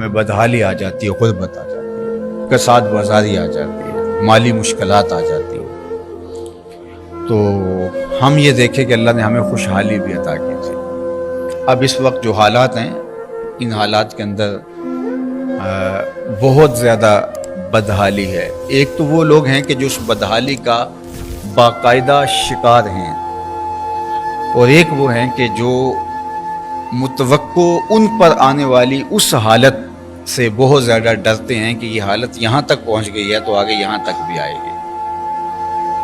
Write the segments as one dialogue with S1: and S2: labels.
S1: ہمیں بدحالی آ جاتی ہے، غربت آ جاتی ہے، کساد بازاری آ جاتی ہے، مالی مشکلات آ جاتی ہیں، تو ہم یہ دیکھیں کہ اللہ نے ہمیں خوشحالی بھی عطا کی تھی۔ اب اس وقت جو حالات ہیں، ان حالات کے اندر بہت زیادہ بدحالی ہے۔ ایک تو وہ لوگ ہیں کہ جو اس بدحالی کا باقاعدہ شکار ہیں، اور ایک وہ ہیں کہ جو متوقع ان پر آنے والی اس حالت سے بہت زیادہ ڈرتے ہیں کہ یہ حالت یہاں تک پہنچ گئی ہے تو آگے یہاں تک بھی آئے گی۔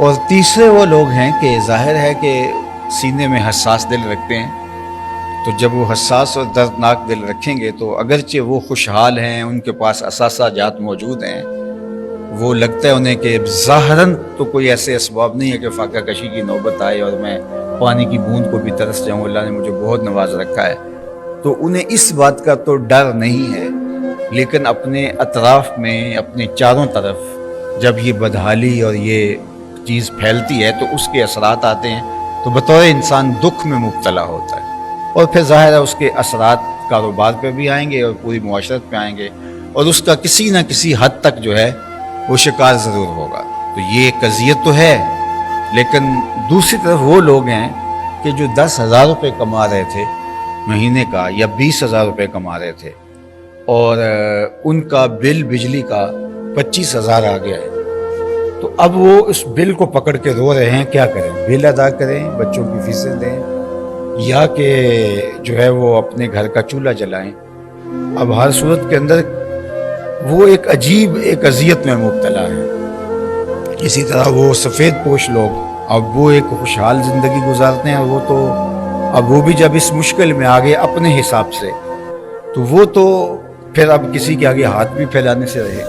S1: اور تیسرے وہ لوگ ہیں کہ ظاہر ہے کہ سینے میں حساس دل رکھتے ہیں، تو جب وہ حساس اور دردناک دل رکھیں گے تو اگرچہ وہ خوشحال ہیں، ان کے پاس اثاثہ جات موجود ہیں، وہ لگتا ہے انہیں کہ ظاہراً تو کوئی ایسے اسباب نہیں ہے کہ فاقہ کشی کی نوبت آئے اور میں پانی کی بوند کو بھی ترس جاؤں، اللہ نے مجھے بہت نواز رکھا ہے، تو انہیں اس بات کا تو ڈر نہیں ہے، لیکن اپنے اطراف میں، اپنے چاروں طرف جب یہ بدحالی اور یہ چیز پھیلتی ہے تو اس کے اثرات آتے ہیں، تو بطور انسان دکھ میں مبتلا ہوتا ہے، اور پھر ظاہر ہے اس کے اثرات کاروبار پہ بھی آئیں گے اور پوری معاشرت پہ آئیں گے، اور اس کا کسی نہ کسی حد تک جو ہے وہ شکار ضرور ہوگا۔ تو یہ ایک اذیت تو ہے، لیکن دوسری طرف وہ لوگ ہیں کہ جو 10,000 روپے کما رہے تھے مہینے کا یا 20,000 روپے کما رہے تھے، اور ان کا بل بجلی کا 25,000 آ گیا ہے، تو اب وہ اس بل کو پکڑ کے رو رہے ہیں، کیا کریں؟ بل ادا کریں، بچوں کی فیسیں دیں، یا کہ جو ہے وہ اپنے گھر کا چولہا جلائیں۔ اب ہر صورت کے اندر وہ ایک عجیب ایک اذیت میں مبتلا ہے۔ اسی طرح وہ سفید پوش لوگ، اب وہ ایک خوشحال زندگی گزارتے ہیں، اور وہ تو اب وہ بھی جب اس مشکل میں آگے اپنے حساب سے، تو وہ تو پھر اب کسی کے آگے ہاتھ بھی پھیلانے سے رہے،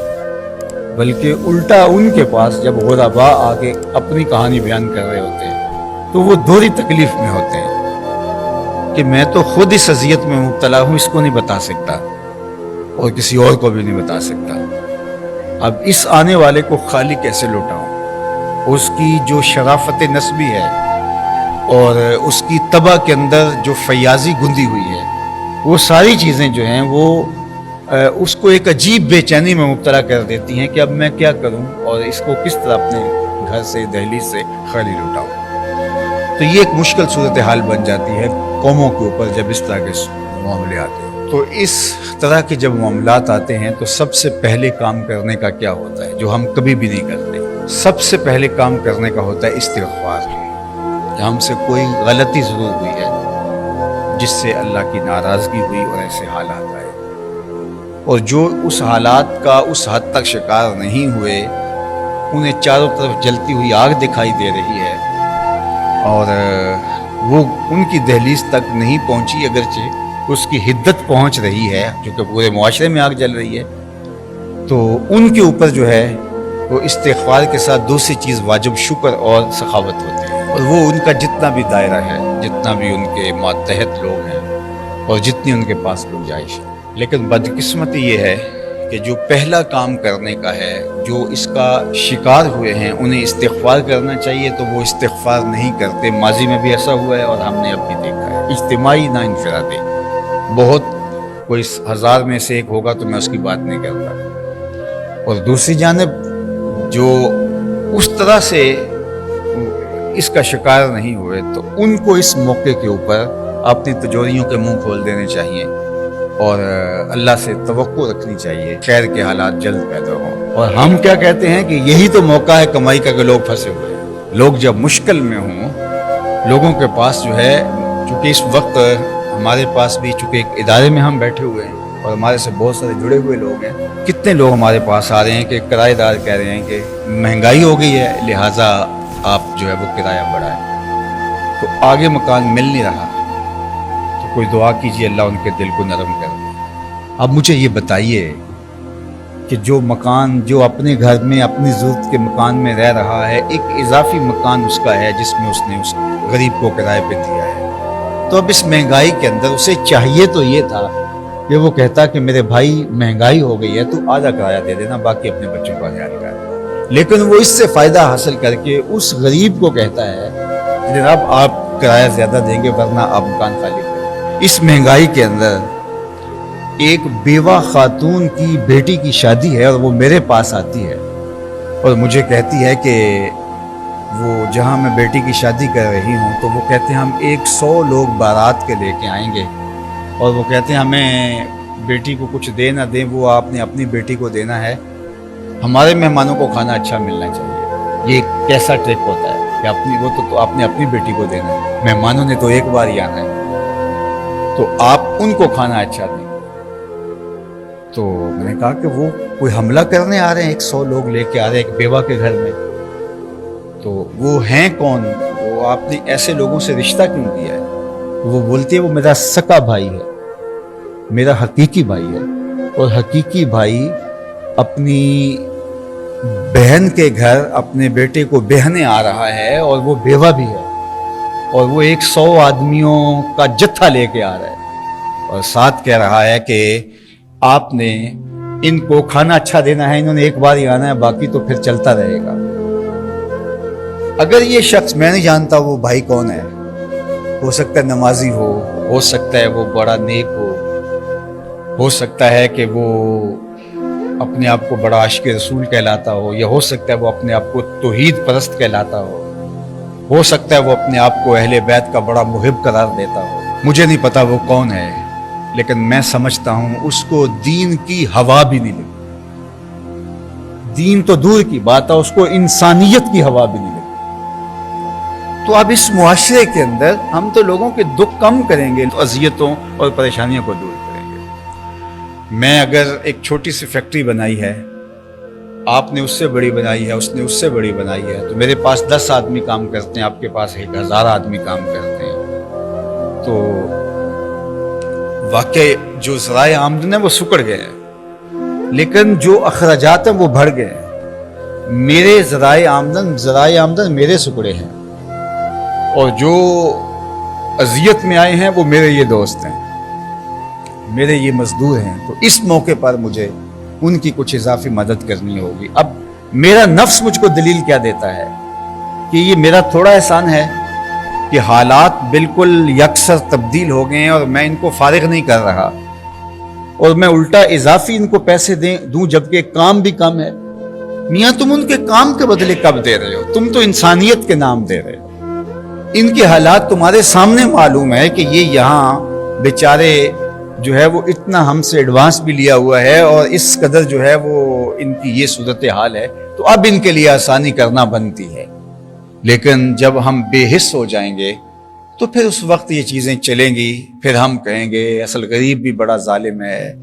S1: بلکہ الٹا ان کے پاس جب غرباء آگے اپنی کہانی بیان کر رہے ہوتے ہیں تو وہ دوہری تکلیف میں ہوتے ہیں کہ میں تو خود اس اذیت میں مبتلا ہوں، اس کو نہیں بتا سکتا اور کسی اور کو بھی نہیں بتا سکتا، اب اس آنے والے کو خالی کیسے لوٹاؤں؟ اس کی جو شرافت نسبی ہے اور اس کی طبع کے اندر جو فیاضی گندی ہوئی ہے، وہ ساری چیزیں جو ہیں وہ اس کو ایک عجیب بے چینی میں مبتلا کر دیتی ہیں کہ اب میں کیا کروں اور اس کو کس طرح اپنے گھر سے، دہلیز سے خالی لوٹاؤں۔ تو یہ ایک مشکل صورتحال بن جاتی ہے قوموں کے اوپر جب اس طرح کے معاملے آتے ہیں۔ تو اس طرح کے جب معاملات آتے ہیں تو سب سے پہلے کام کرنے کا کیا ہوتا ہے، جو ہم کبھی بھی نہیں کرتے؟ سب سے پہلے کام کرنے کا ہوتا ہے استغفار، کہ ہم سے کوئی غلطی ضرور ہوئی ہے جس سے اللہ کی ناراضگی ہوئی اور ایسے حالات آئے، اور جو اس حالات کا اس حد تک شکار نہیں ہوئے، انہیں چاروں طرف جلتی ہوئی آگ دکھائی دے رہی ہے اور وہ ان کی دہلیز تک نہیں پہنچی، اگرچہ اس کی حدت پہنچ رہی ہے جو کہ پورے معاشرے میں آگ جل رہی ہے، تو ان کے اوپر جو ہے وہ استغفار کے ساتھ دوسری چیز واجب شکر اور سخاوت ہوتی ہے، اور وہ ان کا جتنا بھی دائرہ ہے، جتنا بھی ان کے ماتحت لوگ ہیں اور جتنی ان کے پاس گنجائش ہے۔ لیکن بدقسمتی یہ ہے کہ جو پہلا کام کرنے کا ہے، جو اس کا شکار ہوئے ہیں، انہیں استغفار کرنا چاہیے تو وہ استغفار نہیں کرتے۔ ماضی میں بھی ایسا ہوا ہے اور ہم نے اب بھی دیکھا ہے، اجتماعی نہ انفرادی، بہت کوئی 1000 میں سے ایک ہوگا تو میں اس کی بات نہیں کرتا، اور دوسری جانب جو اس طرح سے اس کا شکار نہیں ہوئے تو ان کو اس موقع کے اوپر اپنی تجوریوں کے منہ کھول دینے چاہیے اور اللہ سے توقع رکھنی چاہیے خیر کے حالات جلد پیدا ہوں۔ اور ہم کیا کہتے ہیں کہ یہی تو موقع ہے کمائی کا کہ لوگ پھنسے ہوئے ہیں، لوگ جب مشکل میں ہوں، لوگوں کے پاس جو ہے، چونکہ اس وقت ہمارے پاس بھی چونکہ ایک ادارے میں ہم بیٹھے ہوئے ہیں اور ہمارے سے بہت سارے جڑے ہوئے لوگ ہیں، کتنے لوگ ہمارے پاس آ رہے ہیں کہ کرایہ دار کہہ رہے ہیں کہ مہنگائی ہو گئی ہے لہٰذا آپ جو ہے وہ کرایہ بڑھائیں، تو آگے مکان مل نہیں رہا، تو کوئی دعا کیجیے اللہ ان کے دل کو نرم کر دے۔ اب مجھے یہ بتائیے کہ جو مکان، جو اپنے گھر میں اپنی ضرورت کے مکان میں رہ رہا ہے، ایک اضافی مکان اس کا ہے جس میں اس نے اس غریب کو کرائے پہ دیا ہے، تو اب اس مہنگائی کے اندر اسے چاہیے تو یہ تھا کہ وہ کہتا کہ میرے بھائی مہنگائی ہو گئی ہے تو آدھا کرایہ دے دینا، باقی اپنے بچوں کا خیال کر، لیکن وہ اس سے فائدہ حاصل کر کے اس غریب کو کہتا ہے جناب آپ کرایہ زیادہ دیں گے ورنہ آپ مکان خالی کریں۔ اس مہنگائی کے اندر ایک بیوہ خاتون کی بیٹی کی شادی ہے اور وہ میرے پاس آتی ہے اور مجھے کہتی ہے کہ وہ جہاں میں بیٹی کی شادی کر رہی ہوں تو وہ کہتے ہیں ہم 100 لوگ بارات کے لے کے آئیں گے اور وہ کہتے ہیں ہمیں بیٹی کو کچھ دے نہ دیں، وہ آپ نے اپنی بیٹی کو دینا ہے، ہمارے مہمانوں کو کھانا اچھا ملنا چاہیے۔ یہ ایک کیسا ٹرک ہوتا ہے کہ وہ تو آپ نے اپنی بیٹی کو دینا ہے، مہمانوں نے تو ایک بار ہی آنا ہے، تو آپ ان کو کھانا اچھا دیں۔ تو میں نے کہا کہ وہ کوئی حملہ کرنے آ رہے ہیں، 100 لوگ لے کے آ رہے ہیں ایک بیوہ کے گھر میں، تو وہ ہیں کون؟ وہ آپ نے ایسے لوگوں سے رشتہ کیوں دیا ہے؟ وہ بولتی ہے وہ میرا سکا بھائی ہے، میرا حقیقی بھائی ہے، اور حقیقی بھائی اپنی بہن کے گھر اپنے بیٹے کو بہنے آ رہا ہے اور وہ بیوہ بھی ہے، اور وہ 100 آدمیوں کا جتھا لے کے آ رہا ہے اور ساتھ کہہ رہا ہے کہ آپ نے ان کو کھانا اچھا دینا ہے، انہوں نے ایک بار ہی آنا ہے، باقی تو پھر چلتا رہے گا۔ اگر یہ شخص، میں نہیں جانتا وہ بھائی کون ہے، ہو سکتا ہے نمازی ہو سکتا ہے وہ بڑا نیک ہو سکتا ہے کہ وہ اپنے آپ کو بڑا عاشق رسول کہلاتا ہو، یا ہو سکتا ہے وہ اپنے آپ کو توحید پرست کہلاتا ہو سکتا ہے وہ اپنے آپ کو اہل بیت کا بڑا محب قرار دیتا ہو، مجھے نہیں پتا وہ کون ہے، لیکن میں سمجھتا ہوں اس کو دین کی ہوا بھی نہیں لگی، دین تو دور کی بات ہے، اس کو انسانیت کی ہوا بھی نہیں لگی۔ تو اب اس معاشرے کے اندر ہم تو لوگوں کے دکھ کم کریں گے، اذیتوں اور پریشانیوں کو دور کریں گے۔ میں اگر ایک چھوٹی سی فیکٹری بنائی ہے، آپ نے اس سے بڑی بنائی ہے، اس نے اس سے بڑی بنائی ہے، تو میرے پاس 10 آدمی کام کرتے ہیں، آپ کے پاس 1000 آدمی کام کرتے ہیں، تو واقع جو ذرائع آمدن ہے وہ سکڑ گئے ہیں، لیکن جو اخراجات ہیں وہ بڑھ گئے ہیں۔ میرے ذرائع آمدن میرے سکڑے ہیں، اور جو اذیت میں آئے ہیں وہ میرے یہ دوست ہیں، میرے یہ مزدور ہیں، تو اس موقع پر مجھے ان کی کچھ اضافی مدد کرنی ہوگی۔ اب میرا نفس مجھ کو دلیل کیا دیتا ہے کہ یہ میرا تھوڑا احسان ہے کہ حالات بالکل یکسر تبدیل ہو گئے ہیں اور میں ان کو فارغ نہیں کر رہا، اور میں الٹا اضافی ان کو پیسے دوں جبکہ کام بھی کم ہے۔ میاں تم ان کے کام کے بدلے کب دے رہے ہو؟ تم تو انسانیت کے نام دے رہے ہو۔ ان کے حالات تمہارے سامنے معلوم ہے کہ یہ یہاں بیچارے جو ہے وہ اتنا ہم سے ایڈوانس بھی لیا ہوا ہے، اور اس قدر جو ہے وہ ان کی یہ صورتحال ہے، تو اب ان کے لیے آسانی کرنا بنتی ہے۔ لیکن جب ہم بے حس ہو جائیں گے تو پھر اس وقت یہ چیزیں چلیں گی، پھر ہم کہیں گے اصل غریب بھی بڑا ظالم ہے،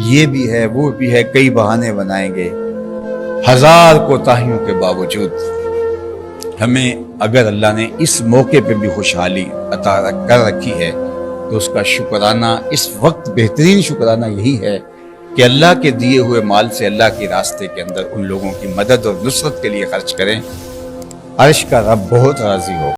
S1: یہ بھی ہے وہ بھی ہے، کئی بہانے بنائیں گے۔ 1000 کوتاہیوں کے باوجود ہمیں اگر اللہ نے اس موقع پہ بھی خوشحالی عطا کر رکھی ہے تو اس کا شکرانہ، اس وقت بہترین شکرانہ یہی ہے کہ اللہ کے دیے ہوئے مال سے اللہ کے راستے کے اندر ان لوگوں کی مدد اور نصرت کے لیے خرچ کریں۔ عرش کا رب بہت راضی ہو۔